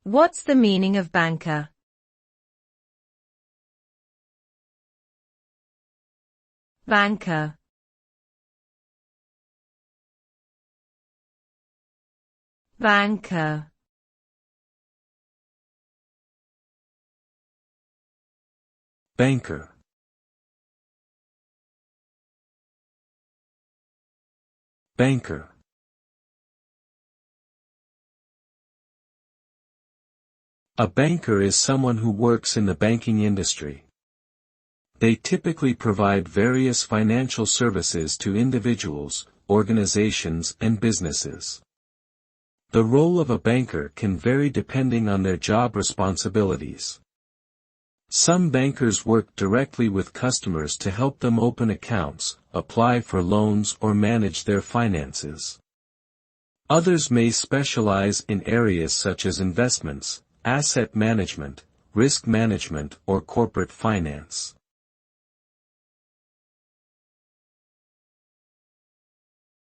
What's the meaning of banker? Banker. Banker. Banker. Banker. A banker is someone who works in the banking industry. They typically provide various financial services to individuals, organizations, and businesses. The role of a banker can vary depending on their job responsibilities. Some bankers work directly with customers to help them open accounts, apply for loans, or manage their finances. Others may specialize in areas such as investments, asset management, risk management, or corporate finance.